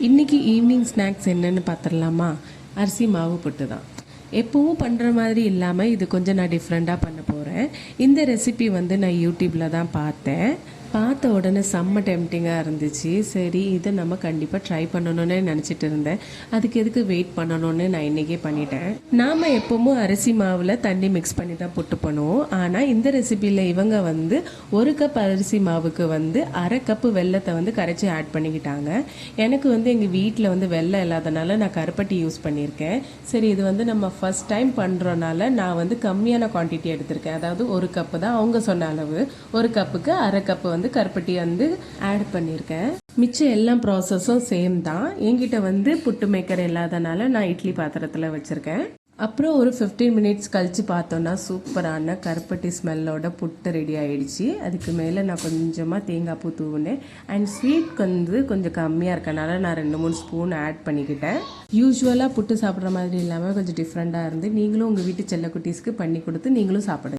இன்றைக்கி evening snacks என்னென்னு பார்த்துடலாமா? அரிசி மாவு புட்டு தான். எப்பவும் பண்ணுற மாதிரி இல்லாமல் இது கொஞ்சம் நான் டிஃப்ரெண்ட்டாக பண்ண போகிறேன். இந்த ரெசிபி வந்து நான் யூடியூப்பில் தான் பார்த்தேன். பார்த்த உடனே செம்ம டெம்டிங்காக இருந்துச்சு. சரி, இதை நம்ம கண்டிப்பாக ட்ரை பண்ணணும்னு நினச்சிட்டு இருந்தேன். அதுக்கு எதுக்கு வெயிட் பண்ணணும்னு நான் இன்றைக்கே பண்ணிட்டேன். நாம் எப்பவும் அரிசி மாவில் தண்ணி மிக்ஸ் பண்ணி தான் புட்டு பண்ணுவோம். ஆனால் இந்த ரெசிபியில் இவங்க வந்து 1 கப் அரிசி மாவுக்கு வந்து 1/2 கப்பு வெல்லத்தை வந்து கரைச்சி ஆட் பண்ணிக்கிட்டாங்க. எனக்கு வந்து எங்கள் வீட்டில் வந்து வெல்லம் இல்லாதனால நான் கருப்பட்டி யூஸ் பண்ணியிருக்கேன். சரி, இது வந்து நம்ம ஃபஸ்ட் டைம் பண்ணுறனால நான் வந்து கம்மியான குவான்டிட்டி எடுத்திருக்கேன். அதாவது 1 கப்பு தான் அவங்க சொன்ன அளவு. 1 கப்புக்கு 1/2 கப்பு வந்து கருப்பட்டி வந்து ஆட் பண்ணியிருக்கேன். மிச்சம் எல்லா ப்ராசஸும் சேம் தான். என்கிட்ட வந்து புட்டு மேக்கர் இல்லாதனால நான் இட்லி பாத்திரத்தில் வச்சுருக்கேன். அப்புறம் ஒரு 15 மினிட்ஸ் கழித்து பார்த்தோன்னா சூப்பரான கருப்பட்டி ஸ்மெல்லோட புட்டு ரெடி ஆகிடுச்சு. அதுக்கு மேலே நான் கொஞ்சமாக தேங்காய் பூ தூவினேன். அண்ட் ஸ்வீட் வந்து கொஞ்சம் கம்மியாக இருக்கனால நான் 2-3 ஸ்பூன் ஆட் பண்ணிக்கிட்டேன். யூஸ்வலாக புட்டு சாப்பிட்ற மாதிரி இல்லாமல் கொஞ்சம் டிஃப்ரெண்ட்டாக இருந்து நீங்களும் உங்கள் வீட்டு செல்லக்குட்டீஸ்க்கு பண்ணி கொடுத்து நீங்களும் சாப்பிடுங்க.